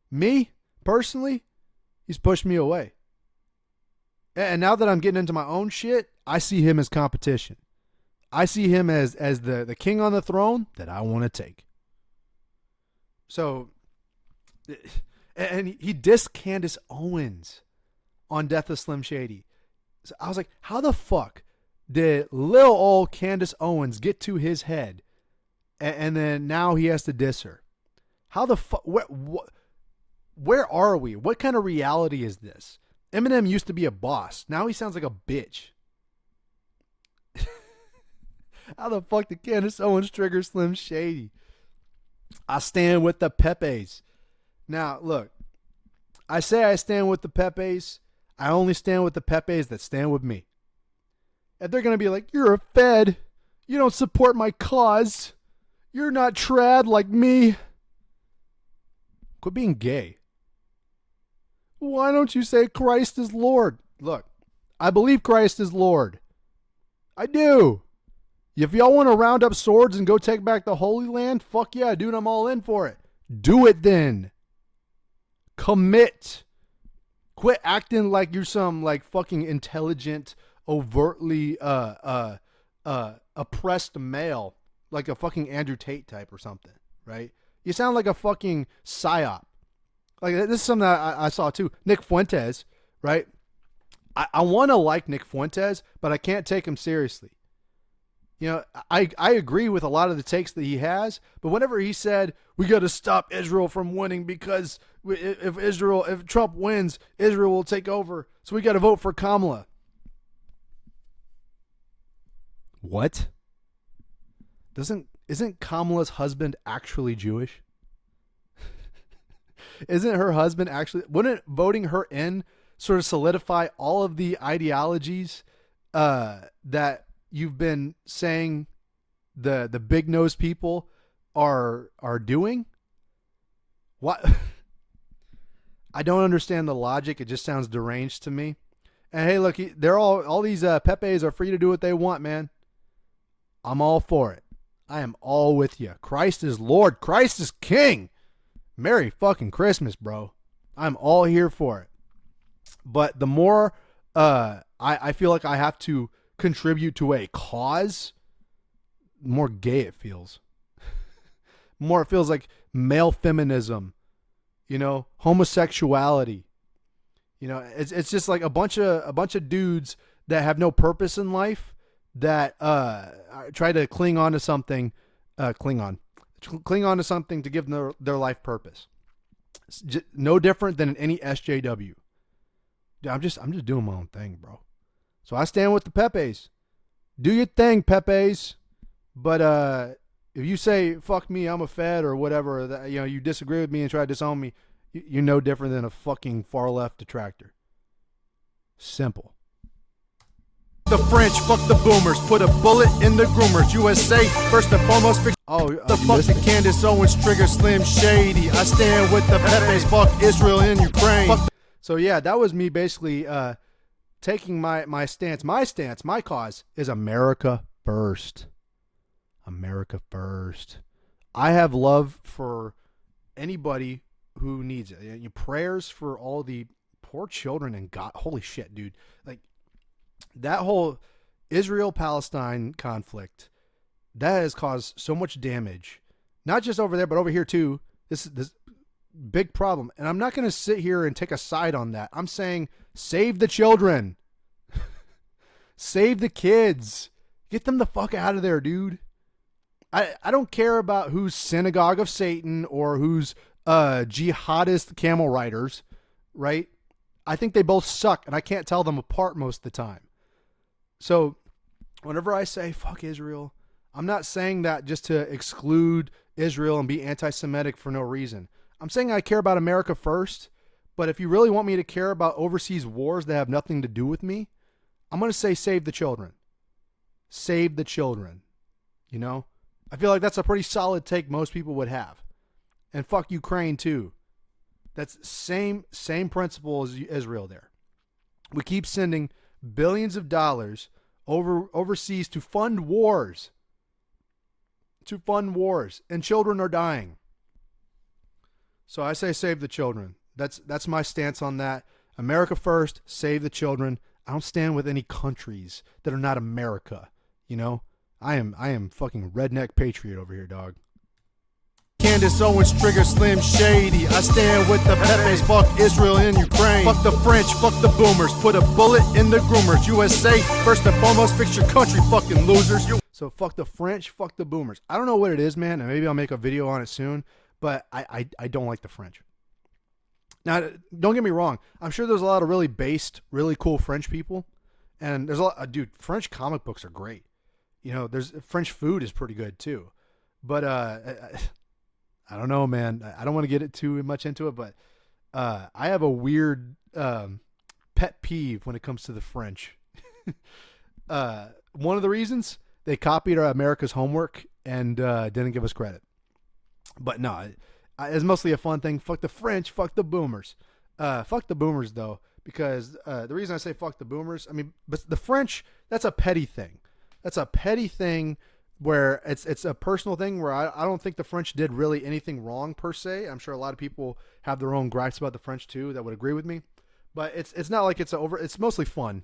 [SPEAKER 1] Me, personally, he's pushed me away. And now that I'm getting into my own shit, I see him as competition. I see him as the king on the throne that I want to take. So, and he dissed Candace Owens on Death of Slim Shady. So I was like, how the fuck did little old Candace Owens get to his head, and then now he has to diss her? How the fuck? Where are we? What kind of reality is this? Eminem used to be a boss. Now he sounds like a bitch. How the fuck did Candace Owens trigger Slim Shady? I stand with the Pepes. Now, look, I say I stand with the Pepes. I only stand with the Pepes that stand with me. If they're going to be like, you're a Fed, you don't support my cause, you're not trad like me, quit being gay. Why don't you say Christ is Lord? Look, I believe Christ is Lord. I do. If y'all want to round up swords and go take back the Holy Land, fuck yeah, dude, I'm all in for it. Do it then. Commit. Quit acting like you're some like fucking intelligent, overtly oppressed male, like a fucking Andrew Tate type or something, right? You sound like a fucking psyop. Like, this is something that I saw too. Nick Fuentes, right? I want to like Nick Fuentes, but I can't take him seriously. You know, I agree with a lot of the takes that he has, but whenever he said, we got to stop Israel from winning because if Trump wins, Israel will take over, so we got to vote for Kamala. What? Isn't Kamala's husband actually Jewish? Isn't her husband actually, wouldn't voting her in sort of solidify all of the ideologies that you've been saying the big nose people are doing? What? I don't understand the logic. It just sounds deranged to me. And hey, look, they're all these Pepes are free to do what they want, man. I'm all for it. I am all with you. Christ is Lord. Christ is King. Merry fucking Christmas, bro. I'm all here for it. But the more I feel like I have to contribute to a cause, the more gay it feels. More it feels like male feminism, you know, homosexuality. You know, it's just like a bunch of dudes that have no purpose in life that try to cling on to something, cling on to something to give them their life purpose. It's just no different than any SJW. I'm just doing my own thing, bro. So I stand with the Pepes. Do your thing, Pepes. But if you say fuck me, I'm a Fed or whatever, that, you know, you disagree with me and try to disown me, you're no different than a fucking far left detractor. Simple.
[SPEAKER 2] The French, fuck the boomers, put a bullet in the groomers. USA, first and foremost, fix the fuck the Candace Owens trigger Slim Shady. I stand with the Pepes, fuck Israel and Ukraine.
[SPEAKER 1] So yeah, that was me basically taking my stance. My cause is America first. America first. I have love for anybody who needs it. Prayers for all the poor children in God. Holy shit, dude. Like, that whole Israel-Palestine conflict, that has caused so much damage. Not just over there, but over here too. This big problem. And I'm not going to sit here and take a side on that. I'm saying save the children. Save the kids. Get them the fuck out of there, dude. I don't care about who's synagogue of Satan or who's jihadist camel riders, right? I think they both suck, and I can't tell them apart most of the time. So whenever I say fuck Israel, I'm not saying that just to exclude Israel and be anti-Semitic for no reason. I'm saying I care about America first, but if you really want me to care about overseas wars that have nothing to do with me, I'm going to say save the children. Save the children. You know? I feel like that's a pretty solid take most people would have. And fuck Ukraine too. That's same principle as Israel there. We keep sending billions of dollars overseas to fund wars. To fund wars. And children are dying. So I say save the children. That's my stance on that. America first, save the children. I don't stand with any countries that are not America. You know? I am fucking redneck patriot over here, dog.
[SPEAKER 2] Candace Owens, Trigger, Slim Shady. I stand with the Pepes, fuck Israel and Ukraine. Fuck the French, fuck the boomers. Put a bullet in the groomers. USA, first and foremost, fix your country, fucking losers.
[SPEAKER 1] So fuck the French, fuck the boomers. I don't know what it is, man, and maybe I'll make a video on it soon, but I don't like the French. Now, don't get me wrong. I'm sure there's a lot of really based, really cool French people, and there's a lot, dude, French comic books are great. You know, there's French food is pretty good too. But I don't know, man. I don't want to get too much into it, but I have a weird pet peeve when it comes to the French. One of the reasons, they copied America's homework and didn't give us credit. But no, it's mostly a fun thing. Fuck the French, fuck the boomers. Fuck the boomers, though, because the reason I say fuck the boomers, I mean, but the French, that's a petty thing. That's a petty thing where it's a personal thing where I don't think the French did really anything wrong per se. I'm sure a lot of people have their own gripes about the French too that would agree with me. But it's not like it's mostly fun.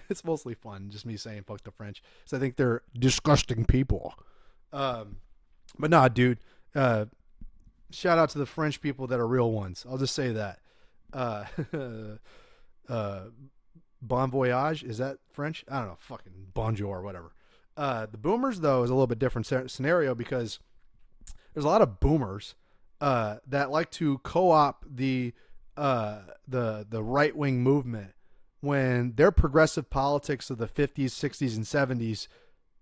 [SPEAKER 1] It's mostly fun, just me saying fuck the French. So I think they're disgusting people. But nah, dude. Shout out to the French people that are real ones. I'll just say that. Bon voyage, is that French? I don't know, fucking bonjour or whatever. The boomers, though, is a little bit different scenario because there's a lot of boomers that like to co-opt the right-wing movement when their progressive politics of the 50s, 60s, and 70s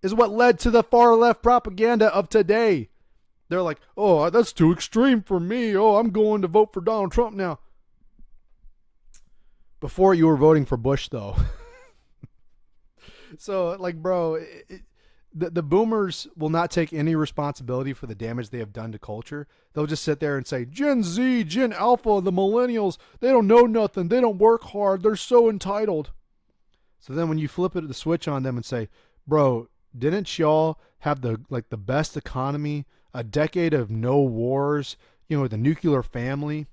[SPEAKER 1] is what led to the far-left propaganda of today. They're like, oh, that's too extreme for me. Oh, I'm going to vote for Donald Trump now. Before you were voting for Bush, though. So, like, bro, the boomers will not take any responsibility for the damage they have done to culture. They'll just sit there and say, Gen Z, Gen Alpha, the millennials, they don't know nothing. They don't work hard. They're so entitled. So then when you flip the switch on them and say, bro, didn't y'all have the best economy, a decade of no wars, you know, the nuclear family,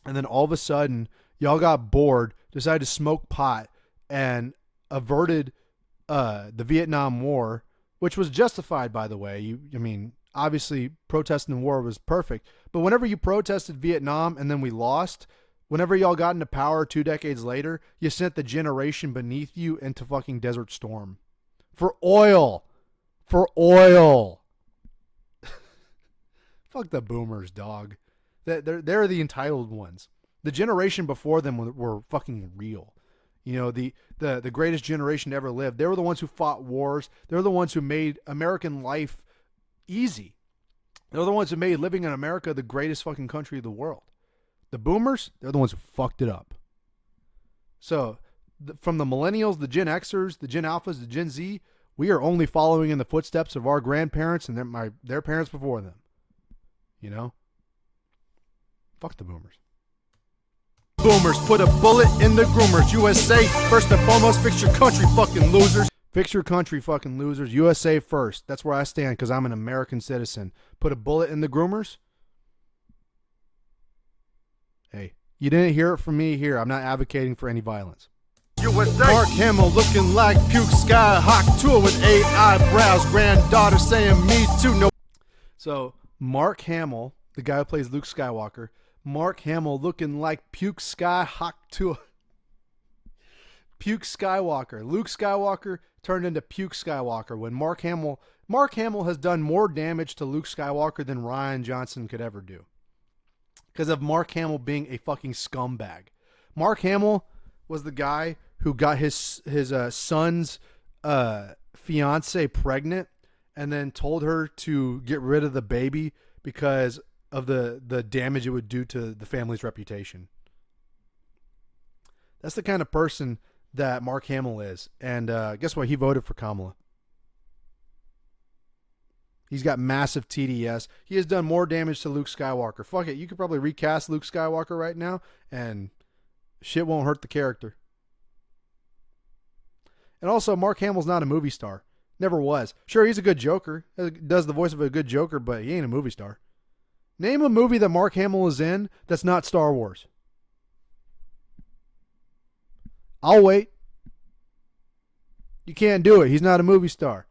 [SPEAKER 1] and then all of a sudden y'all got bored, decided to smoke pot, and averted the Vietnam War, which was justified, by the way. I mean, obviously protesting the war was perfect, but whenever you protested Vietnam and then we lost, whenever y'all got into power 2 decades later, you sent the generation beneath you into fucking Desert Storm for oil. For oil. Fuck the boomers, dog. They're the entitled ones. The generation before them were fucking real. You know, the greatest generation to ever live. They were the ones who fought wars. They're the ones who made American life easy. They're the ones who made living in America the greatest fucking country of the world. The boomers, they're the ones who fucked it up. So, from the millennials, the Gen Xers, the Gen Alphas, the Gen Z, we are only following in the footsteps of our grandparents and their parents before them. You know? Fuck the boomers.
[SPEAKER 2] Boomers, put a bullet in the groomers. USA, first and foremost, fix your country, fucking losers.
[SPEAKER 1] Fix your country, fucking losers. USA first. That's where I stand because I'm an American citizen. Put a bullet in the groomers. Hey, you didn't hear it from me here. I'm not advocating for any violence.
[SPEAKER 2] USA. Mark Hamill looking like Puke Skyhawk tour with 8 eyebrows. Granddaughter saying me too. No.
[SPEAKER 1] So Mark Hamill, the guy who plays Luke Skywalker, Mark Hamill looking like Puke Skyhawk tour. Puke Skywalker. Luke Skywalker turned into Puke Skywalker when Mark Hamill has done more damage to Luke Skywalker than Rian Johnson could ever do. Because of Mark Hamill being a fucking scumbag. Mark Hamill was the guy who got his son's fiance pregnant and then told her to get rid of the baby because of the damage it would do to the family's reputation. That's the kind of person that Mark Hamill is. And guess what? He voted for Kamala. He's got massive TDS. He has done more damage to Luke Skywalker. Fuck it. You could probably recast Luke Skywalker right now and shit won't hurt the character. And also, Mark Hamill's not a movie star. Never was. Sure, he's a good Joker. Does the voice of a good Joker, but he ain't a movie star. Name a movie that Mark Hamill is in that's not Star Wars. I'll wait. You can't do it. He's not a movie star.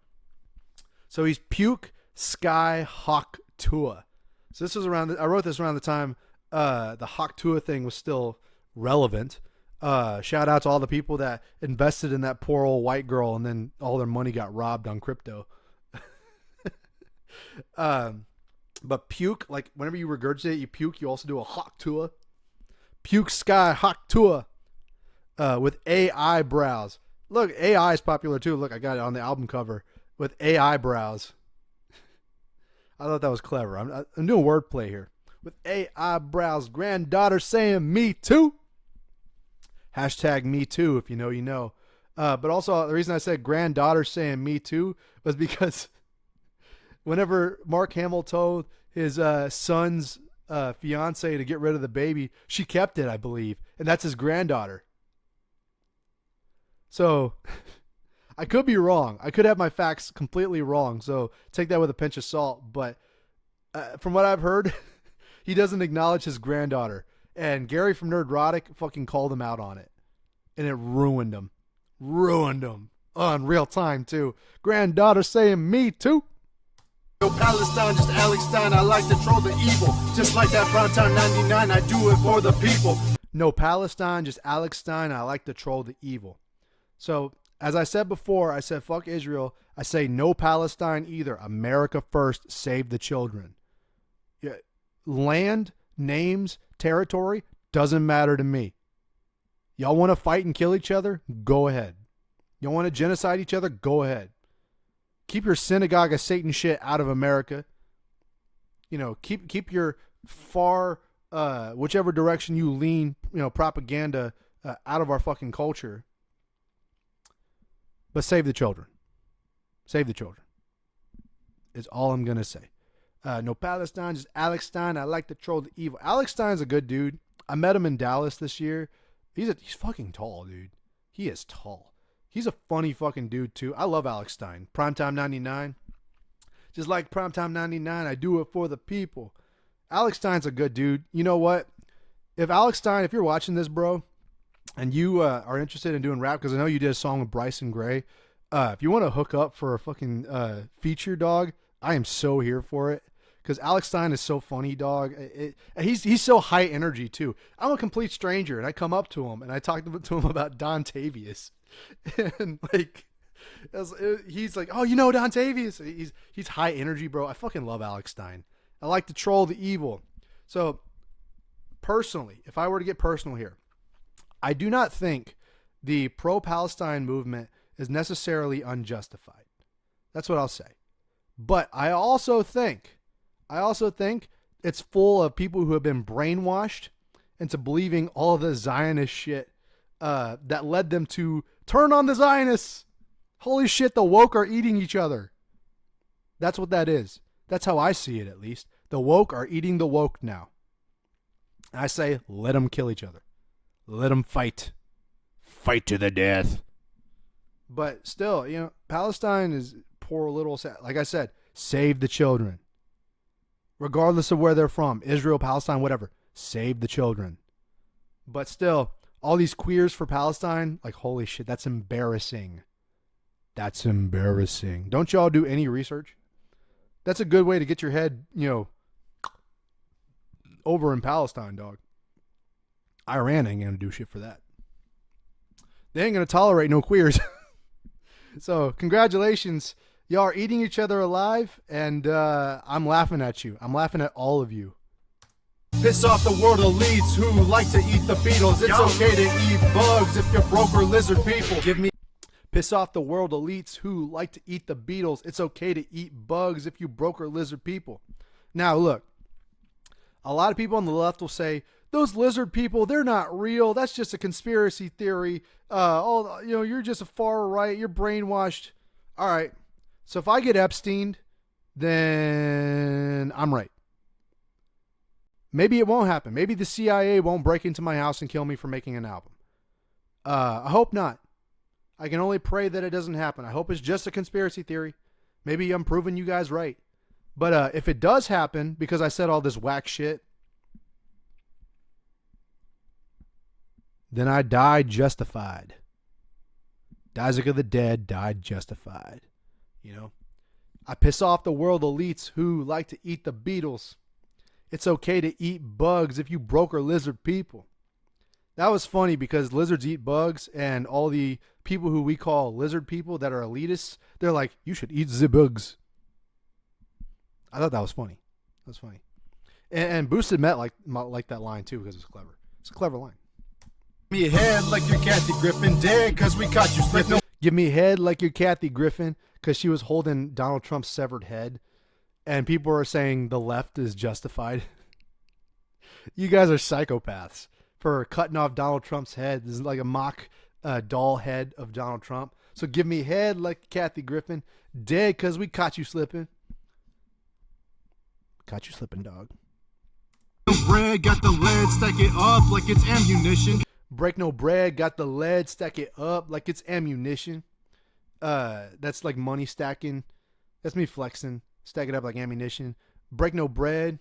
[SPEAKER 1] So he's Puke Sky Hawk Tua. So this was around. I wrote this around the time the Hawk Tua thing was still relevant. Shout out to all the people that invested in that poor old white girl and then all their money got robbed on crypto. But puke, like whenever you regurgitate, you puke, you also do a Hawk Tua. Puke Sky Hawk Tua with AI brows. Look, AI is popular too. Look, I got it on the album cover with AI brows. I thought that was clever. I'm doing wordplay here. With AI brows, granddaughter saying me too. Hashtag me too, if you know, you know. But also, the reason I said granddaughter saying me too was because whenever Mark Hamill told his son's fiance to get rid of the baby, she kept it, I believe. And that's his granddaughter. So I could be wrong. I could have my facts completely wrong. So take that with a pinch of salt. But from what I've heard, he doesn't acknowledge his granddaughter. And Gary from Nerdrotic fucking called him out on it. And it ruined him. Ruined him. On real time, too. Granddaughter saying me, too.
[SPEAKER 2] No Palestine, just Alex Stein. I like to troll the evil. Just like that Primetime 99, I do it for the people.
[SPEAKER 1] No Palestine, just Alex Stein. I like to troll the evil. So, as I said before, I said fuck Israel. I say no Palestine either. America first. Save the children. Yeah. Land, names, territory, doesn't matter to me. Y'all want to fight and kill each other? Go ahead. Y'all want to genocide each other? Go ahead. Keep your synagogue of Satan shit out of America. You know, keep your far, whichever direction you lean, you know, propaganda out of our fucking culture. But save the children. Save the children. Is all I'm going to say. No Palestine, just Alex Stein. I like to troll the evil. Alex Stein's a good dude. I met him in Dallas this year. He's fucking tall, dude. He is tall. He's a funny fucking dude, too. I love Alex Stein. Primetime 99. Just like Primetime 99, I do it for the people. Alex Stein's a good dude. You know what? If Alex Stein, if you're watching this, bro, and you are interested in doing rap, because I know you did a song with Bryson Gray, if you want to hook up for a fucking feature, dog, I am so here for it. Because Alex Stein is so funny, dog. He's so high energy, too. I'm a complete stranger, and I come up to him, and I talk to him about Don Tavius. And, like, he's like, oh, you know Don Tavius? He's high energy, bro. I fucking love Alex Stein. I like to troll the evil. So, personally, if I were to get personal here, I do not think the pro-Palestine movement is necessarily unjustified. That's what I'll say. But I also think it's full of people who have been brainwashed into believing all the Zionist shit that led them to turn on the Zionists. Holy shit, the woke are eating each other. That's what that is. That's how I see it, at least. The woke are eating the woke now. I say, let them kill each other. Let them fight. Fight to the death. But still, you know, Palestine is poor little, like I said, save the children. Regardless of where they're from, Israel, Palestine, whatever, save the children. But still, all these queers for Palestine, like, holy shit, that's embarrassing. That's embarrassing. Don't y'all do any research? That's a good way to get your head, you know, over in Palestine, dog. Iran ain't going to do shit for that. They ain't going to tolerate no queers. So, congratulations. Y'all are eating each other alive, and I'm laughing at you. I'm laughing at all of you.
[SPEAKER 2] Piss off the world elites who like to eat the beetles. It's okay to eat bugs if you're broke or lizard people.
[SPEAKER 1] Piss off the world elites who like to eat the beetles. It's okay to eat bugs if you broke or lizard people. Now look, a lot of people on the left will say, those lizard people, they're not real. That's just a conspiracy theory. You're just a far right. You're brainwashed. All right. So if I get Epsteined, then I'm right. Maybe it won't happen. Maybe the CIA won't break into my house and kill me for making an album. I hope not. I can only pray that it doesn't happen. I hope it's just a conspiracy theory. Maybe I'm proving you guys right. But if it does happen, because I said all this whack shit, then I died justified. Dyzek of the dead died justified. You know? I piss off the world elites who like to eat the beetles. It's okay to eat bugs if you broke or lizard people. That was funny because lizards eat bugs, and all the people who we call lizard people that are elitists, they're like, you should eat the bugs. I thought that was funny. That was funny. And Boosted Met like that line too because it's clever. It's a clever line.
[SPEAKER 2] Me head like you're Kathy Griffin dead because we caught you slipping.
[SPEAKER 1] Give me head like you're Kathy Griffin because she was holding Donald Trump's severed head. And people are saying the left is justified. You guys are psychopaths for cutting off Donald Trump's head. This is like a mock doll head of Donald Trump. So give me head like Kathy Griffin. Dead because we caught you slipping. Caught you slipping, dog.
[SPEAKER 2] Bread, got the lead, stack it up like it's ammunition.
[SPEAKER 1] Break no bread, got the lead, stack it up like it's ammunition. That's like money stacking. That's me flexing. Stack it up like ammunition. Break no bread.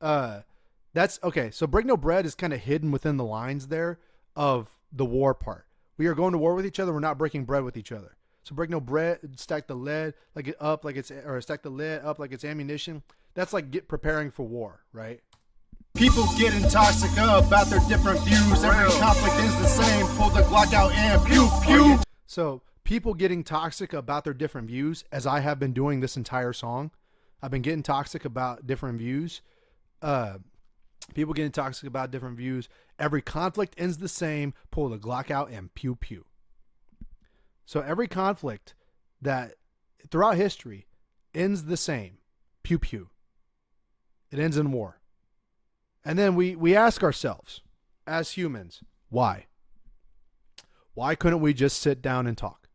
[SPEAKER 1] That's okay. So break no bread is kind of hidden within the lines there of the war part. We are going to war with each other. We're not breaking bread with each other. So break no bread, stack the lead like it up like it's, or stack the lead up like it's ammunition. That's like preparing for war, right?
[SPEAKER 2] People getting toxic about their different views. Every conflict is the same. Pull the Glock out and pew pew.
[SPEAKER 1] So people getting toxic about their different views, as I have been doing this entire song. I've been getting toxic about different views. People getting toxic about different views. Every conflict ends the same. Pull the Glock out and pew pew. So every conflict that throughout history ends the same. Pew pew. It ends in war. And then we ask ourselves, as humans, why? Why couldn't we just sit down and talk?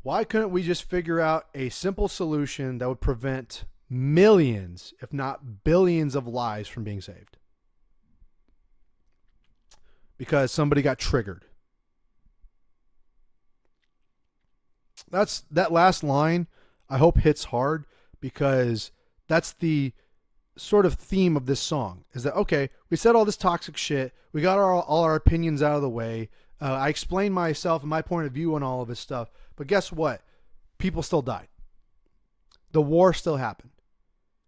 [SPEAKER 1] Why couldn't we just figure out a simple solution that would prevent millions, if not billions of lives from being saved? Because somebody got triggered. That last line, I hope hits hard, because that's the sort of theme of this song, is that, okay, we said all this toxic shit. We got all our opinions out of the way. I explained myself and my point of view on all of this stuff. But guess what? People still died. The war still happened.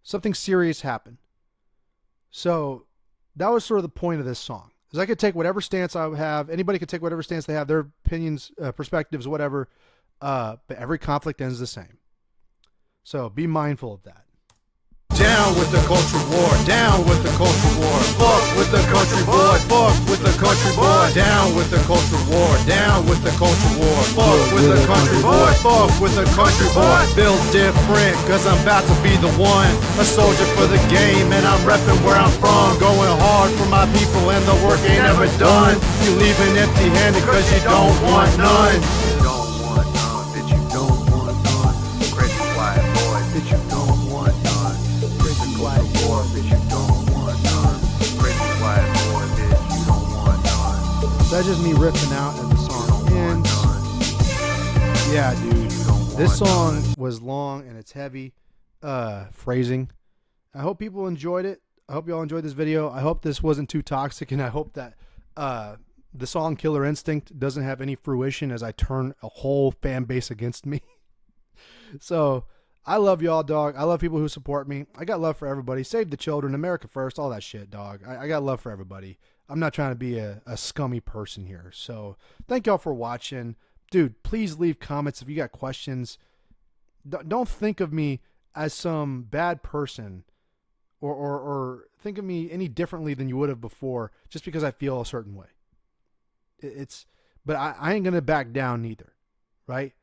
[SPEAKER 1] Something serious happened. So that was sort of the point of this song. Is I could take whatever stance I have. Anybody could take whatever stance they have, their opinions, perspectives, whatever. But every conflict ends the same. So be mindful of that.
[SPEAKER 2] Down with the culture war, down with the culture war. Fuck with the country boy, fuck with the country boy. Down with the culture war, down with the culture war. Fuck with the country boy, fuck with the country boy. Built different, cause I'm about to be the one. A soldier for the game, and I'm repping where I'm from. Going hard for my people, and the work ain't ever done. You leaving empty handed cause you don't want none. You don't want none, bitch, you don't want none. Crazy quiet boy, bitch, you don't want none. Crazy quiet boy, bitch, you don't want none. Crazy quiet boy, bitch, you don't want none.
[SPEAKER 1] That's just me riffing out as the song ends. Yeah, dude. This song was long and it's heavy. Phrasing. I hope people enjoyed it. I hope y'all enjoyed this video. I hope this wasn't too toxic, and I hope that the song Killer Instinct doesn't have any fruition as I turn a whole fan base against me. So I love y'all, dog. I love people who support me. I got love for everybody. Save the children, America first, all that shit, dog. I got love for everybody. I'm not trying to be a scummy person here. So thank y'all for watching. Dude, please leave comments if you got questions. Don't think of me as some bad person or think of me any differently than you would have before just because I feel a certain way. But I ain't going to back down neither, right?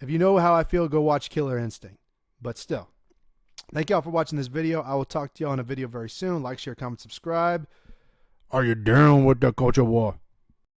[SPEAKER 1] If you know how I feel, go watch Killer Instinct. But still, thank y'all for watching this video. I will talk to y'all in a video very soon. Like, share, comment, subscribe.
[SPEAKER 2] Are you down with the culture war?